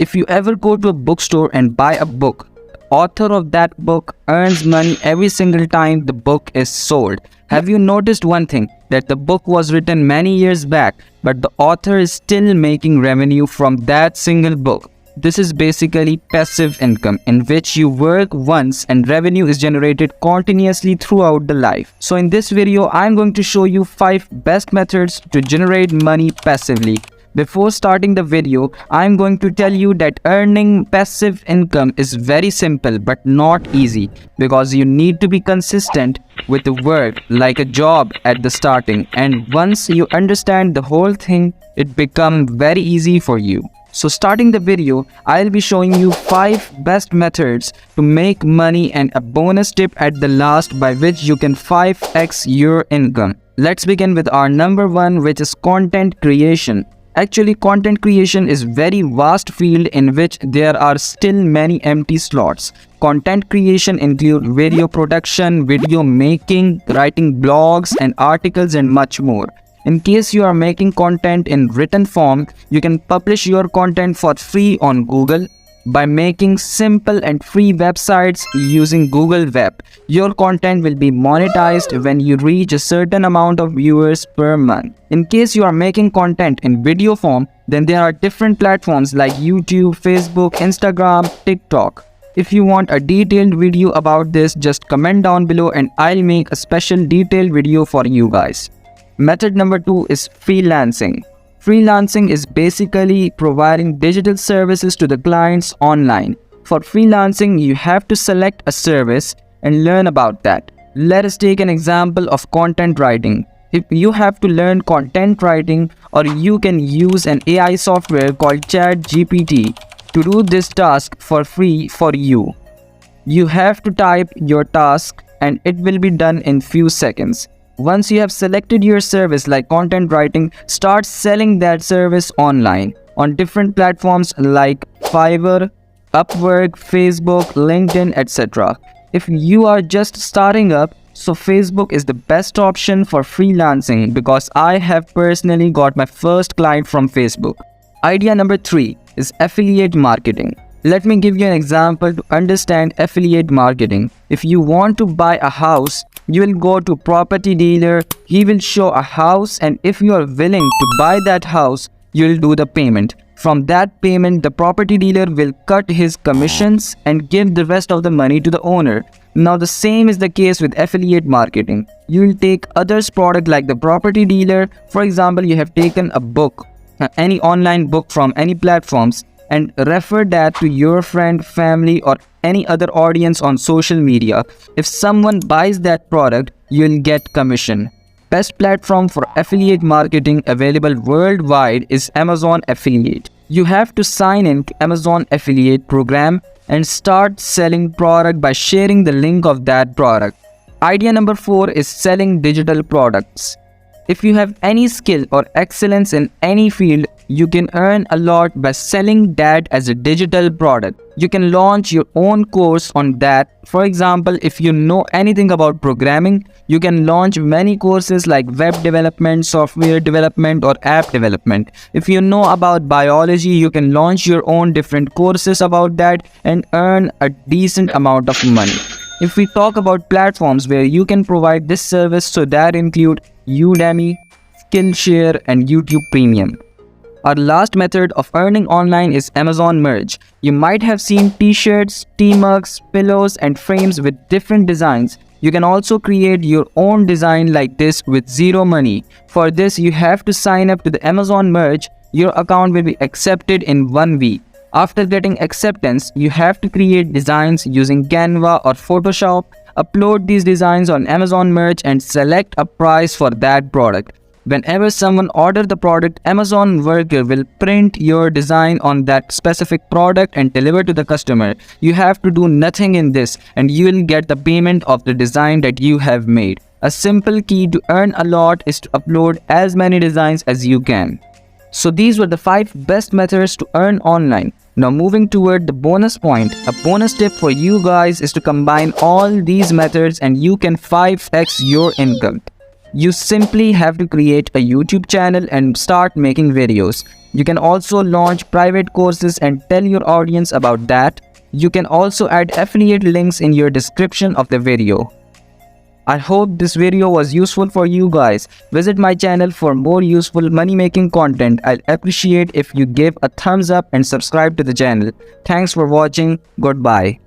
If you ever go to a bookstore and buy a book, author of that book earns money every single time the book is sold. Have you noticed one thing? That the book was written many years back, but the author is still making revenue from that single book. This is basically passive income in which you work once and revenue is generated continuously throughout the life. So in this video, I'm going to show you 5 best methods to generate money passively. Before starting the video, I'm going to tell you that earning passive income is very simple but not easy because you need to be consistent with the work like a job at the starting, and once you understand the whole thing, it becomes very easy for you. So starting the video, I'll be showing you 5 best methods to make money and a bonus tip at the last by which you can 5x your income. Let's begin with our number 1, which is content creation. Actually, content creation is very vast field in which there are still many empty slots. Content creation include video production, video making, writing blogs and articles and much more. In case you are making content in written form, you can publish your content for free on Google. By making simple and free websites using Google Web, your content will be monetized when you reach a certain amount of viewers per month. In case you are making content in video form, then there are different platforms like YouTube, Facebook, Instagram, TikTok. If you want a detailed video about this, just comment down below and I'll make a special detailed video for you guys. Method number 2 is freelancing. Freelancing is basically providing digital services to the clients online. For freelancing, you have to select a service and learn about that. Let us take an example of content writing. If you have to learn content writing, or you can use an AI software called ChatGPT to do this task for free for you. You have to type your task and it will be done in few seconds. Once you have selected your service like content writing, start selling that service online on different platforms like Fiverr, Upwork, Facebook, LinkedIn, etc. If you are just starting up, so Facebook is the best option for freelancing because I have personally got my first client from Facebook. Idea number 3 is affiliate marketing. Let me give you an example to understand affiliate marketing. If you want to buy a house, you will go to property dealer, he will show a house, and if you are willing to buy that house, you will do the payment. From that payment, the property dealer will cut his commissions and give the rest of the money to the owner. Now the same is the case with affiliate marketing. You will take others' product like the property dealer. For example, you have taken a book, any online book from any platforms, and refer that to your friend, family or any other audience on social media. If someone buys that product, you'll get commission. Best platform for affiliate marketing available worldwide is Amazon Affiliate. You have to sign in to Amazon Affiliate program and start selling product by sharing the link of that product. Idea number 4 is selling digital products. If you have any skill or excellence in any field, you can earn a lot by selling that as a digital product. You can launch your own course on that. For example, if you know anything about programming, you can launch many courses like web development, software development or app development. If you know about biology, you can launch your own different courses about that and earn a decent amount of money. If we talk about platforms where you can provide this service, so that include Udemy, Skillshare and YouTube Premium. Our last method of earning online is Amazon Merch. You might have seen t-shirts, tea mugs, pillows and frames with different designs. You can also create your own design like this with zero money. For this, you have to sign up to the Amazon Merch. Your account will be accepted in 1 week. After getting acceptance, you have to create designs using Canva or Photoshop, upload these designs on Amazon Merch and select a price for that product. Whenever someone orders the product, Amazon worker will print your design on that specific product and deliver to the customer. You have to do nothing in this and you will get the payment of the design that you have made. A simple key to earn a lot is to upload as many designs as you can. So these were the 5 best methods to earn online. Now moving toward the bonus point, a bonus tip for you guys is to combine all these methods and you can 5x your income. You simply have to create a YouTube channel and start making videos. You can also launch private courses and tell your audience about that. You can also add affiliate links in your description of the video. I hope this video was useful for you guys. Visit my channel for more useful money making content. I'll appreciate if you give a thumbs up and subscribe to the channel. Thanks for watching. Goodbye.